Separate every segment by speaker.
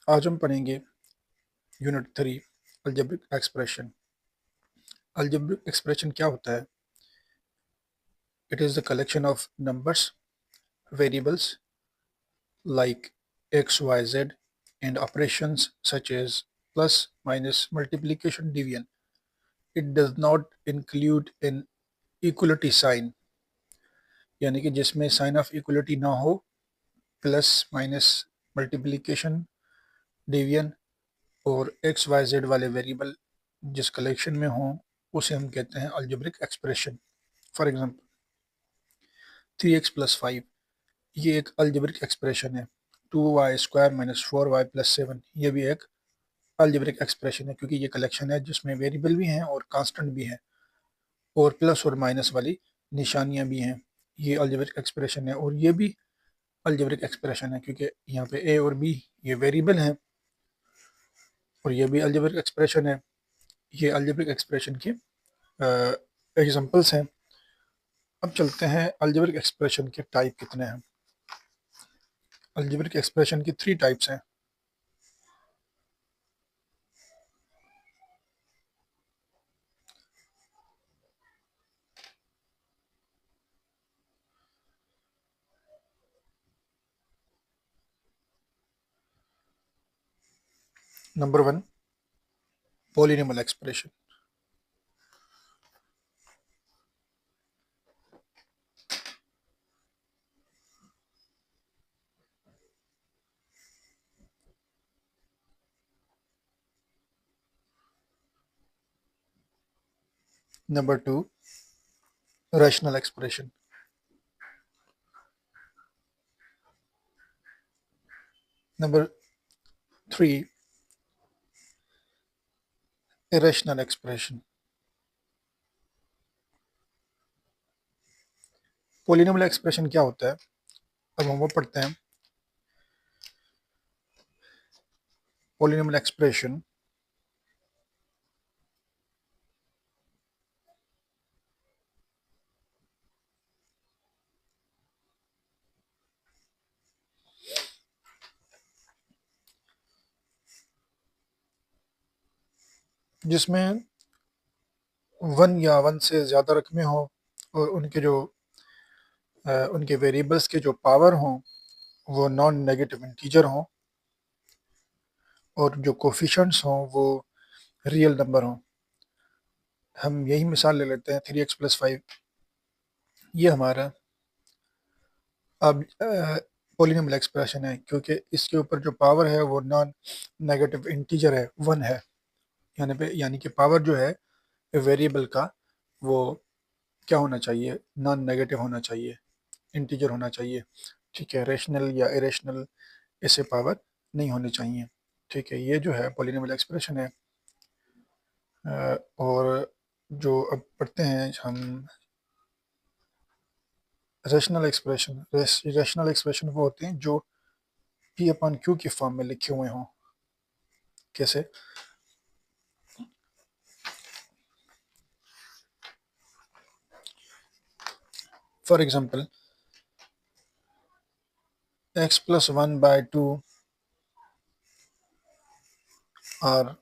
Speaker 1: आज हम पढ़ेंगे unit 3 algebraic expression. Algebraic expression क्या होता है? It is the collection of numbers, variables like x, y, z and operations such as plus, minus, multiplication, division. It does not include an equality sign, यानी कि जिसमें sign of equality ना हो, plus minus multiplication division और x Y Z वाले variable जिस collection में हों उसे हम कहते हैं algebraic expression. For example 3x + 5 ये एक अलजेब्रिक एक्सप्रेशन है। 2y² - 4y + 7 ये भी एक अलजेब्रिक एक्सप्रेशन है, क्योंकि ये कलेक्शन है जिसमें वेरिएबल भी हैं और कांस्टेंट भी हैं और प्लस और माइनस वाली निशानियां भी हैं। ये अलजेब्रिक एक्सप्रेशन है और ये भी अलजेब्रिक एक्सप्रेशन है, क्योंकि यहाँ पे ए और बी ये वेरिएबल हैं और ये भी अलजेब्रिक एक्सप्रेशन है। ये अलजेब्रिक एक्सप्रेशन के एग्जांपल्स हैं। अब चलते हैं अलजेब्रिक एक्सप्रेशन के टाइप कितने हैं। अलजेब्रिक एक्सप्रेशन की 3 टाइप्स हैं। Number 1, polynomial expression. Number 2, rational expression. Number 3, irrational expression. Polynomial expression क्या होता है, अब हम वो पढ़ते हैं। पॉलिनोमियल एक्सप्रेशन जिसमें 1 या 1 से ज़्यादा रकमें हों और उनके वेरिएबल्स के जो पावर हों वो नॉन नेगेटिव इंटीजर हों और जो कोफिशेंट्स हों वो रियल नंबर हों। हम यही मिसाल ले लेते हैं 3x + 5। ये हमारा अब पॉलिनोमियल एक्सप्रेशन है, क्योंकि इसके ऊपर जो पावर है वो नॉन नेगेटिव इंटीजर है, 1 है। यानी कि पावर जो है वेरिएबल का वो क्या होना चाहिए, नॉन नेगेटिव होना चाहिए, इंटीजर होना चाहिए। ठीक है, रेशनल या इरेशनल ऐसे पावर नहीं होनी चाहिए। ठीक है, ये जो है पॉलिनोमियल एक्सप्रेशन है। और जो अब पढ़ते हैं हम रेशनल एक्सप्रेशन। रेशनल एक्सप्रेशन वो होते हैं जो P/Q की फॉर्म में लिखे हुए हों। कैसे? फॉर एग्जांपल x + 1/2 और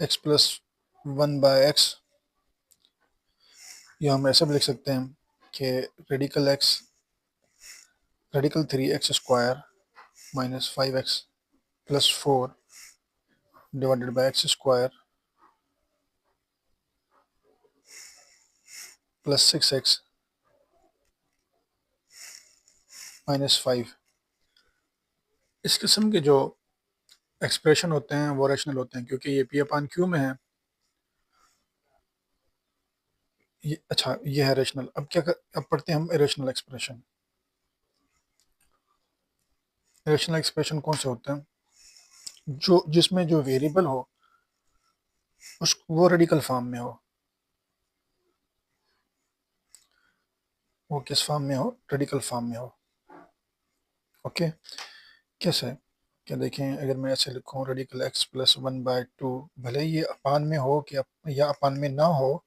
Speaker 1: x + 1/x, या हम ऐसा भी लिख सकते हैं कि radical 3x² - 5x + 4 / x² + 6x - 5। इस किस्म के जो एक्सप्रेशन होते हैं वो रेशनल होते हैं, क्योंकि ये P/Q में है। अच्छा, ये है रेशनल। अब पढ़ते हैं हम इरेशनल एक्सप्रेशन। इरेशनल एक्सप्रेशन कौन से होते हैं? जो जिसमें जो वेरिएबल हो उस वो रेडिकल फॉर्म में हो। वो किस फॉर्म में हो? रेडिकल फॉर्म में हो। ओके, कैसे? क्या देखें, अगर मैं ऐसे लिखूँ रेडिकल x + 1/2, भले ही ये अपान में हो कि या अपान में ना हो,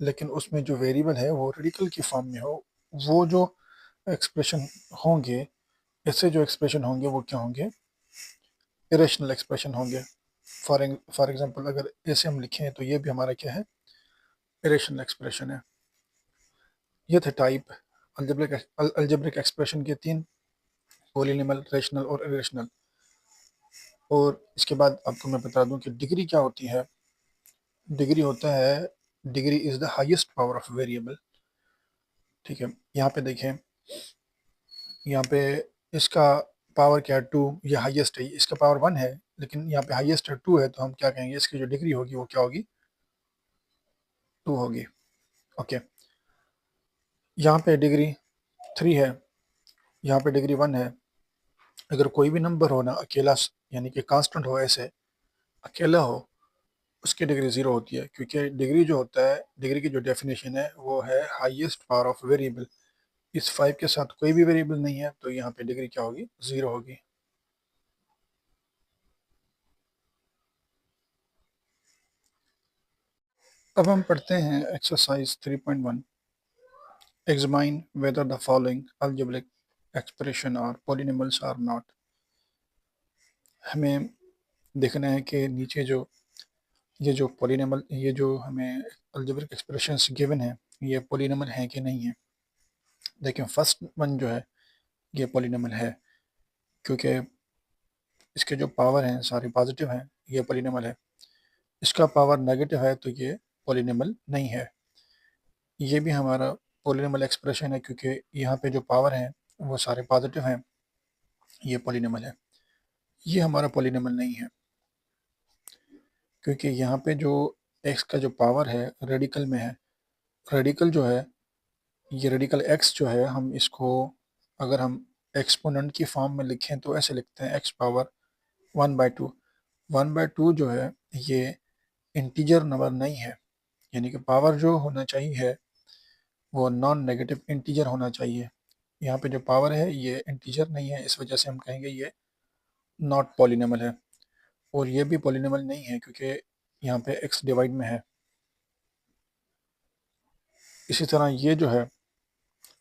Speaker 1: लेकिन उसमें जो वेरिएबल है वो रेडिकल की फॉर्म में हो। वो जो एक्सप्रेशन होंगे, ऐसे जो एक्सप्रेशन होंगे वो क्या होंगे? इरेशनल एक्सप्रेशन होंगे। फॉर एग्जांपल अगर ऐसे हम लिखें तो ये भी हमारा क्या है, इरेशनल एक्सप्रेशन है। ये थे टाइप अलजेब्रिक एक्सप्रेशन के तीन, पॉलिनॉमियल, रेशनल और इरेशनल। और इसके बाद आपको मैं बता दूं कि डिग्री क्या होती है। डिग्री होता है, degree is the highest power of variable. ठीक है, यहाँ पे देखें, यहाँ पे इसका पावर क्या है, 2, ये हाईएस्ट है, इसका पावर 1 है, लेकिन यहाँ पे हाईएस्ट है 2 है, तो हम क्या कहेंगे, इसकी जो डिग्री होगी वो क्या होगी, 2 होगी। ओके, यहाँ पे डिग्री 3 है, यहाँ पे डिग्री 1 है। अगर कोई भी नंबर हो ना अकेला, यानी कि कांस्टेंट हो, ऐसे अकेला हो, उसकी डिग्री 0 होती है, क्योंकि डिग्री जो होता है, डिग्री की जो डेफिनेशन है वो है हाईएस्ट पावर ऑफ वेरिएबल। इस 5 के साथ कोई भी वेरिएबल नहीं है, तो यहाँ पे डिग्री क्या होगी, 0 होगी। अब हम पढ़ते हैं exercise 3.1। Examine whether the following algebraic expression और पॉलिनॉमियल्स आर नॉट। हमें देखना है कि नीचे जो ये जो पॉलिनॉमियल, ये जो हमें अलजेब्रिक एक्सप्रेशंस गिवन है, ये पॉलिनॉमियल हैं कि नहीं है। देखिए फर्स्ट वन जो है ये पॉलिनॉमियल है, क्योंकि इसके जो पावर हैं सारे पॉजिटिव हैं, ये पॉलिनॉमियल है। इसका पावर नेगेटिव है तो ये पॉलिनॉमियल नहीं है। ये भी हमारा पॉलिनॉमियल एक्सप्रेशन है, क्योंकि यहाँ पे जो पावर हैं वो सारे पॉजिटिव हैं, ये पॉलिनॉमियल है। ये हमारा पॉलिनॉमियल नहीं है, क्योंकि यहाँ पे जो x का जो पावर है रेडिकल में है। रेडिकल जो है, ये रेडिकल x जो है, हम इसको अगर हम एक्सपोनेंट की फॉर्म में लिखें तो ऐसे लिखते हैं x पावर 1/2। 1/2 जो है ये इंटीजर नंबर नहीं है, यानी कि पावर जो होना चाहिए है वो नॉन नेगेटिव इंटीजर होना चाहिए। यहाँ पे जो पावर है ये इंटीजर नहीं है, इस वजह से हम कहेंगे ये नॉट पॉलिनॉमियल है। और ये भी पॉलिनॉमियल नहीं है, क्योंकि यहाँ पे x डिवाइड में है। इसी तरह ये जो है,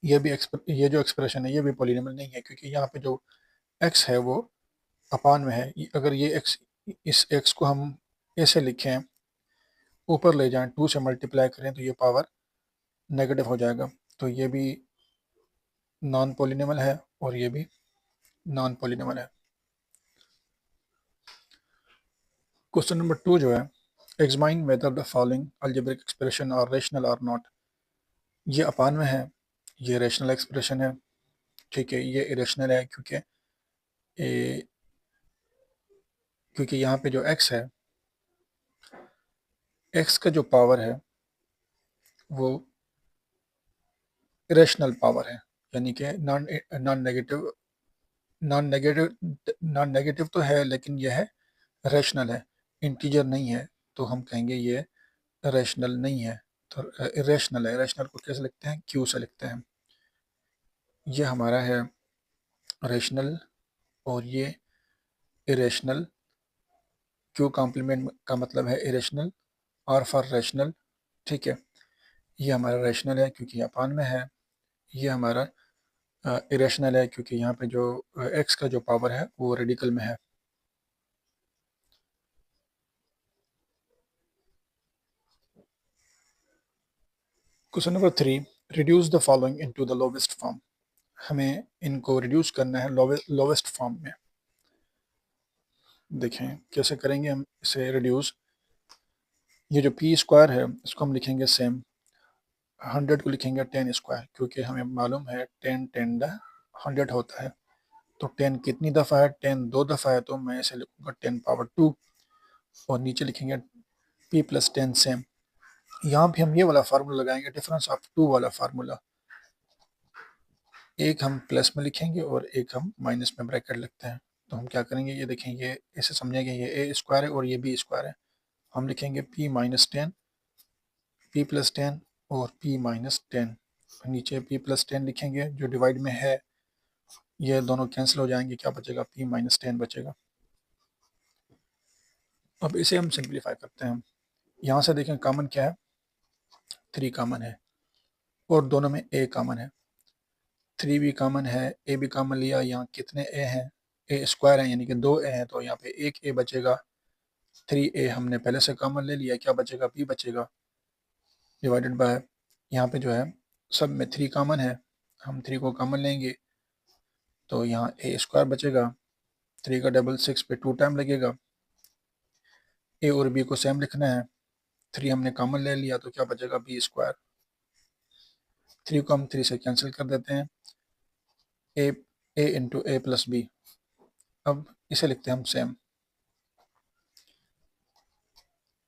Speaker 1: ये जो एक्सप्रेशन है ये भी पॉलिनॉमियल नहीं है, क्योंकि यहाँ पे जो x है वो अपान में है। अगर ये x, इस x को हम ऐसे लिखें, ऊपर ले जाएं, 2 से मल्टीप्लाई करें, तो ये पावर नेगेटिव हो जाएगा। तो ये भी नॉन पॉलिनॉमियल है और ये भी नॉन पॉलिनॉमियल है। क्वेश्चन नंबर 2 जो है, examine whether the following algebraic expression are rational or not. ये अपान में है, ये रेशनल एक्सप्रेशन है। ठीक है, ये इरेशनल है, क्योंकि यहाँ पे जो x है, x का जो पावर है वो इरेशनल पावर है, यानी कि non non negative non negative non negative तो है, लेकिन यह है रेशनल है, इंटीजर नहीं है, तो हम कहेंगे ये रेशनल नहीं है। तो इरेशनल है। रेशनल को कैसे लिखते हैं, क्यू से लिखते हैं। ये हमारा है रेशनल और ये इरेशनल। क्यू कॉम्प्लीमेंट का मतलब है इरेशनल, और फॉर रेशनल। ठीक है, ये हमारा रेशनल है क्योंकि अपान में है। ये हमारा इरेशनल है क्योंकि यहाँ पे जो एक्स का जो पावर है वो रेडिकल में है। Question number 3, reduce the following into the lowest form. हमें इनको रिड्यूस करना है लोवेस्ट फॉर्म में। देखें कैसे करेंगे हम इसे रिड्यूस। ये जो पी स्क्वायर है इसको हम लिखेंगे सेम, 100 को लिखेंगे 10 स्क्वायर, क्योंकि हमें मालूम है 10 10 100 होता है। तो 10 कितनी दफ़ा है, 10 2 दफ़ा है, तो मैं इसे लिखूंगा 10 पावर 2। और नीचे लिखेंगे p प्लस 10 सेम। यहाँ भी हम ये वाला फार्मूला लगाएंगे, डिफरेंस ऑफ 2 वाला फार्मूला। एक हम प्लस में लिखेंगे और एक हम माइनस में ब्रैकेट लिखते हैं। तो हम क्या करेंगे, ये देखेंगे, ऐसे समझेंगे ये a स्क्वायर है और ये b स्क्वायर है। हम लिखेंगे p माइनस 10, p प्लस 10 और p माइनस 10। नीचे p प्लस 10 लिखेंगे, जो डिवाइड में है ये दोनों कैंसिल हो जाएंगे, क्या बचेगा, p माइनस 10 बचेगा। अब इसे हम सिंप्लीफाई करते हैं। यहाँ से देखें कॉमन क्या है, 3 कॉमन है और दोनों में a कॉमन है। 3 भी कॉमन है, a भी कॉमन लिया। यहाँ कितने a हैं, ए स्क्वायर है यानी कि 2a है, तो यहाँ पे एक a बचेगा, 3a हमने पहले से कॉमन ले लिया, क्या बचेगा, b बचेगा, डिवाइडेड बाय, यहाँ पे जो है सब में 3 कॉमन है, हम 3 को कॉमन लेंगे तो यहाँ a स्क्वायर बचेगा, 3 का डबल 6 पे 2 टाइम लगेगा, a और b को सेम लिखना है, 3 हमने कॉमन ले लिया तो क्या बचेगा, b स्क्वायर, 3 को हम 3 से कैंसिल कर देते हैं, a into a plus b. अब इसे लिखते हैं हम सेम,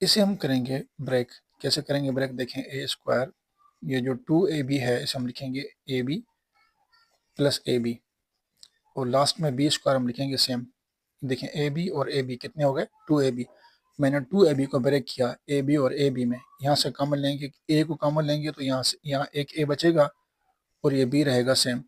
Speaker 1: इसे हम करेंगे ब्रेक, कैसे करेंगे ब्रेक, देखें ए स्क्वायर, ये जो 2ab है इसे हम लिखेंगे ab प्लस ab, और लास्ट में बी स्क्वायर हम लिखेंगे सेम। देखें ab और ab कितने हो गए, 2ab, मैंने 2ab को ब्रेक किया ab और ab में, यहाँ से कॉमन लेंगे, a को कॉमन लेंगे तो यहाँ से यहाँ एक a बचेगा और ये b रहेगा सेम,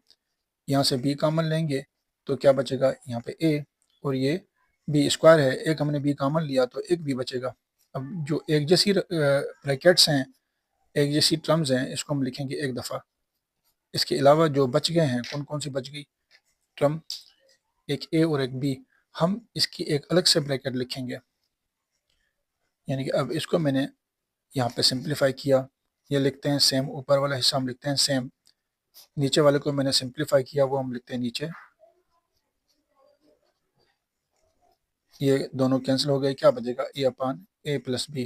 Speaker 1: यहाँ से b कॉमन लेंगे तो क्या बचेगा, यहाँ पे a और ये b स्क्वायर है, एक हमने b कॉमन लिया तो एक b बचेगा। अब जो एक जैसी ब्रैकेट्स हैं, एक जैसी टर्म्स हैं, इसको हम लिखेंगे एक दफ़ा। इसके अलावा जो बच गए हैं, कौन कौन सी बच गई टर्म, एक a और एक b, हम इसकी एक अलग से ब्रैकेट लिखेंगे, यानी कि अब इसको मैंने यहाँ पे सिंप्लीफाई किया, ये लिखते हैं सेम, ऊपर वाला हिस्सा हम लिखते हैं सेम, नीचे वाले को मैंने सिंप्लीफाई किया वो हम लिखते हैं नीचे, ये दोनों कैंसिल हो गए, क्या बचेगा, a upon a plus B,